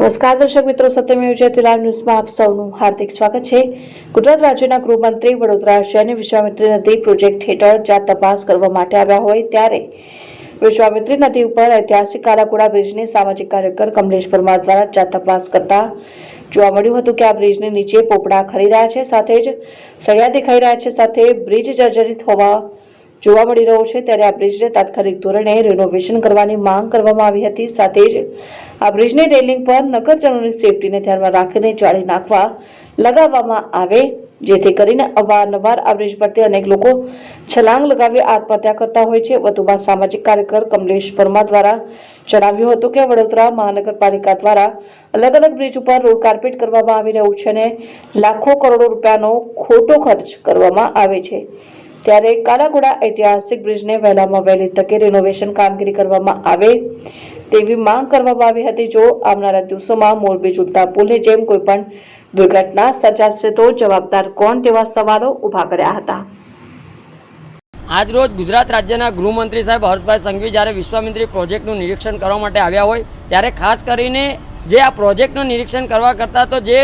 નમસ્કાર દર્શક મિત્રો, સત્યમેવ જયતે લાઈવ ન્યૂઝમાં આપ સૌનું હાર્દિક સ્વાગત છે। ગુજરાત રાજ્યના ગૃહમંત્રી વડોદરા શહેરની વિશ્વામિત્રી નદી પ્રોજેક્ટ હેઠળ જાત તપાસ કરવા માટે આવ્યા હોય ત્યારે વિશ્વામિત્રી નદી ઉપર ઐતિહાસિક કાલાઘોડા બ્રિજની સામાજિક કાર્યકર કમલેશ પરમાર દ્વારા જાત તપાસ કરતા જોવા મળ્યું હતું કે આ બ્રિજની નીચે પોપડા ખરી રહ્યા છે, સાથે જ સળિયા દેખાઈ રહ્યા છે, સાથે બ્રિજ જર્જરિત હોવા જોવા મળી રહ્યો છે। ત્યારે આ બ્રિજને તાત્કાલિક ધોરણે રિનોવેશન કરવાની માંગ કરવામાં આવી હતી। સાથે જ આ બ્રિજની રેલિંગ પર નગરજનોની સેફટીને ધ્યાનમાં રાખીને જાળી નાખવા લગાવવામાં આવે, જેથી કરીને અવારનવાર આ બ્રિજ પરથી અનેક લોકો છલાંગ લગાવી આત્મહત્યા કરતા હોય છે। વધુમાં સામાજિક કાર્યકર કમલેશ પરમાર દ્વારા જણાવ્યું હતું કે વડોદરા મહાનગરપાલિકા દ્વારા અલગ અલગ બ્રિજ ઉપર રોડ કાર્પેટ કરવામાં આવી રહ્યું છે અને લાખો કરોડો રૂપિયાનો ખોટો ખર્ચ કરવામાં આવે છે। ત્યારે કાલાઘોડા ઐતિહાસિક બ્રિજને વહેલામાં વહેલી તકે રિનોવેશન કામગીરી કરવામાં આવે તેવી માંગ કરવામાં આવી હતી। જો આવનારા દિવસોમાં મોરબી ઝૂલતા પુલની જેમ કોઈ પણ દુર્ઘટના સર્જાશે તો જવાબદાર કોણ, તેવા સવાલો ઉભા કર્યા હતા। આજ રોજ ગુજરાત રાજ્યના ગૃહમંત્રી સાહેબ હર્ષભાઈ સંઘવી જ્યારે વિશ્વામિત્રી પ્રોજેક્ટનું નિરીક્ષણ કરવા માટે આવ્યા હોય ત્યારે ખાસ કરીને જે આ પ્રોજેક્ટનું નિરીક્ષણ કરવા કરતાં તો જે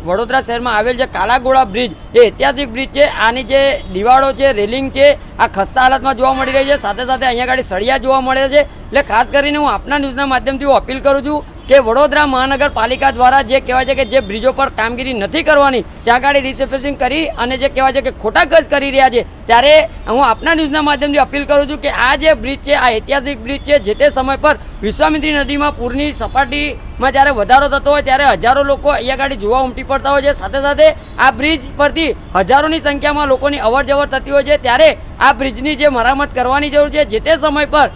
વડોદરા શહેરમાં આવેલ જે કાલાઘોડા બ્રિજ એ ઐતિહાસિક બ્રિજ છે, આની જે દિવાળો છે, રેલિંગ છે, આ ખસ્તા હાલતમાં જોવા મળી રહી છે, સાથે સાથે અહીંયા આગળ સળિયા જોવા મળે છે। એટલે ખાસ કરીને હું આપના ન્યૂઝના માધ્યમથી હું અપીલ કરું છું કે વડોદરા મહાનગરપાલિકા દ્વારા જે કહેવાય છે કે જે બ્રિજો પર કામગીરી નથી કરવાની ત્યાં આગળ રિસર્ફેસિંગ કરી અને જે કહેવાય છે કે ખોટા ખર્ચ કરી રહ્યા છે, ત્યારે હું આપના ન્યૂઝના માધ્યમથી અપીલ કરું છું કે આ જે બ્રિજ છે, આ ઐતિહાસિક બ્રિજ છે, જે તે સમય પર વિશ્વામિત્રી નદીમાં પૂરની સપાટીમાં જ્યારે વધારો થતો હોય ત્યારે હજારો લોકો અહીંયા આગળ જોવા ઉમટી પડતા હોય છે। સાથે સાથે આ બ્રિજ પરથી હજારોની સંખ્યામાં લોકોની અવર જવર થતી હોય છે, ત્યારે આ બ્રિજની જે મરામત કરવાની જરૂર છે। જે તે સમય પર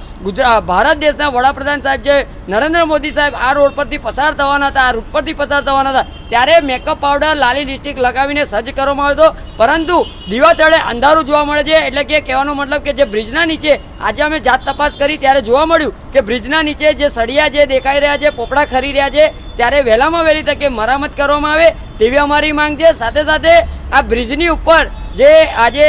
ભારત દેશના વડાપ્રધાન સાહેબ જે નરેન્દ્ર મોદી સાહેબ આ રોડ પરથી પસાર થવાના હતા, આ રૂટ પરથી પસાર થવાના હતા, ત્યારે મેકઅપ પાવડર, લાલી લિપસ્ટિક લગાવીને સજ્જ કરવામાં આવ્યો હતો, પરંતુ દીવા તળે અંધારું જોવા મળે છે। એટલે કે કહેવાનો મતલબ કે જે બ્રિજના નીચે આજે અમે જાત તપાસ કરી ત્યારે જોવા મળ્યું કે બ્રિજના નીચે જે સળિયા જે દેખાઈ રહ્યા છે, પોપડા ખરી રહ્યા છે, ત્યારે વહેલામાં વહેલી તકે મરામત કરવામાં આવે તેવી અમારી માંગ છે। સાથે સાથે આ બ્રિજની ઉપર જે આજે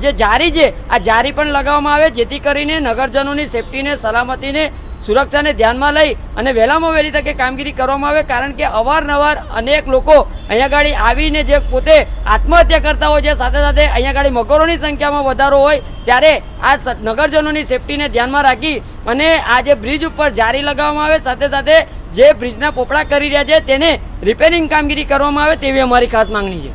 જે જારી છે, આ જારી પણ લગાવવામાં આવે, જેથી કરીને નગરજનોની સેફટીને, સલામતીને, સુરક્ષાને ધ્યાનમાં લઈ અને વહેલામાં વહેલી તકે કામગીરી કરવામાં આવે। કારણ કે અવારનવાર અનેક લોકો અહીંયા ગાડી આવીને જે પોતે આત્મહત્યા કરતા હોય છે, સાથે સાથે અહીંયા ગાડી મગરોની સંખ્યામાં વધારો હોય, ત્યારે આ નગરજનોની સેફટીને ધ્યાનમાં રાખી અને આ જે બ્રિજ ઉપર જારી લગાવવામાં આવે, સાથે સાથે જે બ્રિજના પોપડા કરી રહ્યા છે તેને રિપેરિંગ કામગીરી કરવામાં આવે તેવી અમારી ખાસ માંગણી છે।